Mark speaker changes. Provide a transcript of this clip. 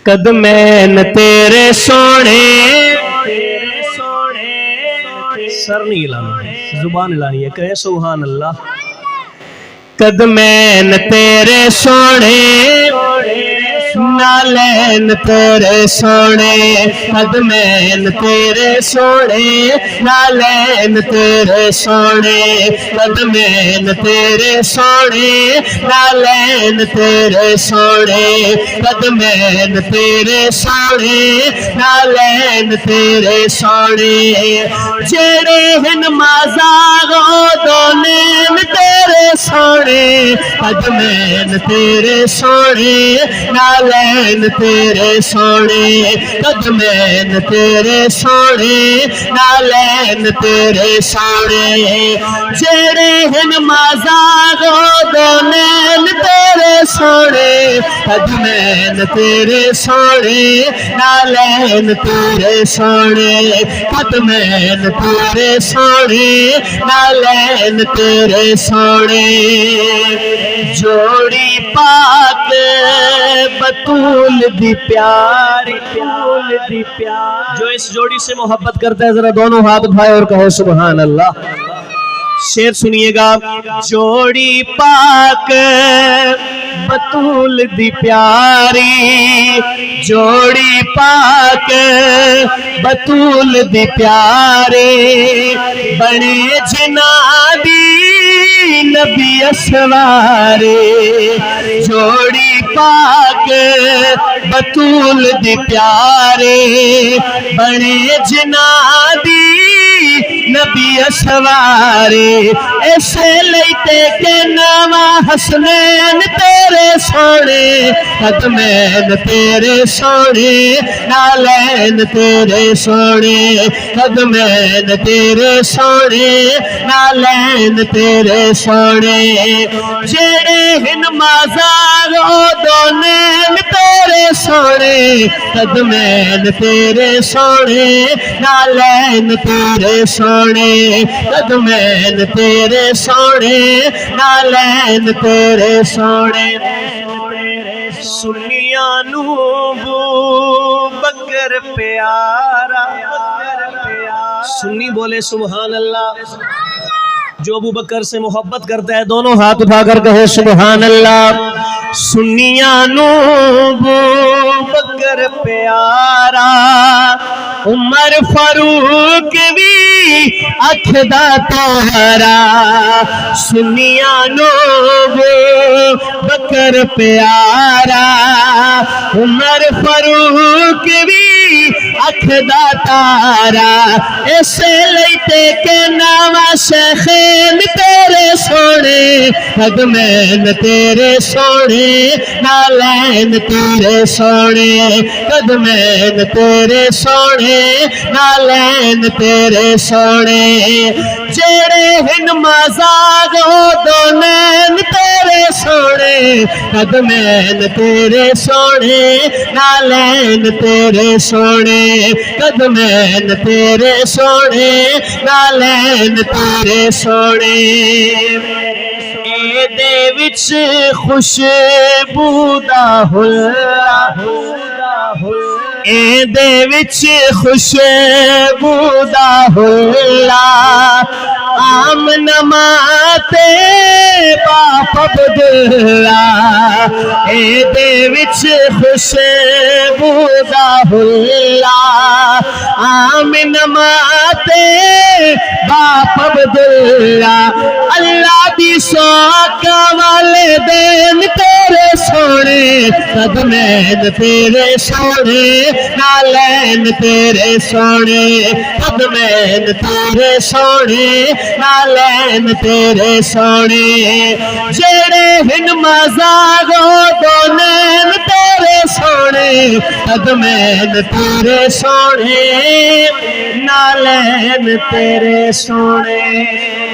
Speaker 1: कदमैन तेरे सोने, सर नहीं हिलाना, जुबान हिलानी है, कहे सुभान अल्लाह। कदमैन तेरे सोने, नालैन तेरे सोने, कदमैन तेरे सोने, नालैन तेरे सोने, कदमैन तेरे सोने, नालैन तेरे सोने, कदमैन तेरे सोने, नालैन तेरे सोने, जेड़े हिन माज़ागो दो नैन तेरे सोने, कदमैन तेरे सोने, नालैन तेरे सोने, कदमैन तेरे सोने, नालैन तेरे सोने, जेड़े हिन माज़ागो दो नैन तेरे सोने, कदमैन तेरे सोने, नालैन तेरे सोने, कदमैन तेरे सोने, नालैन तेरे सोने, जोड़ी पाक बतूल दी प्यारी, जो इस जोड़ी से मोहब्बत करता है जरा दोनों हाथ उठाए और कहे सुभान अल्लाह। शेर सुनिएगा, जोड़ी पाक बतूल दी प्यारी, जोड़ी पाक बतूल दी प्यारे, बने जनाबी नबी असवारे, जोड़ी पाक बतूल दी प्यारे, बने जनाबी नबी असवारे, ऐसे लेते के नामा हसनैन तेरे सोने, कदमैन तेरे सोने, नालैन तेरे सोने, कदमैन तेरे सोने, नालैन तेरे सोने, जेड़े हिन माज़ारो दो नैन तेरे सोने, कदमैन तेरे सोने, नालैन तेरे सोने, कदमैन तेरे सोने, नालैन तेरे सोने, सुन्नियां नू बू बकर प्यारा, सुन्नी बोले सुभान अल्लाह। जो अबू बकर से मोहब्बत करता है दोनों हाथ उठाकर कहे सुभान अल्लाह। सुन्नियां नू बू बकर प्यारा, उमर फारूक भी अखदा तारा, सुन्नियां नू बू बकर प्यारा, उमर फारूक भी अखदा तारा, ऐसे लेते के नामा शेखैन तेरे सोने, कदमैन तेरे सोने, नालैन तेरे सोने, कदमैन तेरे सोने, नालैन तेरे सोने, जेड़े हिन माज़ागो दो नैन तेरे सोने, कदमैन तेरे सोने, नालैन तेरे सोने, कदमैन तेरे सोने, नालैन तेरे सोने, एदे विच खुशबू दा हुल्ला, एदे विच खुशबू दा हुल्ला, आमना माते बाप अब्दुल्ला, एदे विच खुशबू दा हुल्ला, आमना माते बाप अब्दुल्ला, अल्लाह दी सौका वाले दिन तेरे सोने, कदमैन तेरे सोने, नालैन तेरे सोने, कदमैन तेरे सोने, नालैन तेरे सोने, जेड़े हिन माज़ागो दो नैन तेरे सोने, कदमैन तेरे सोने, नालैन तेरे सोने।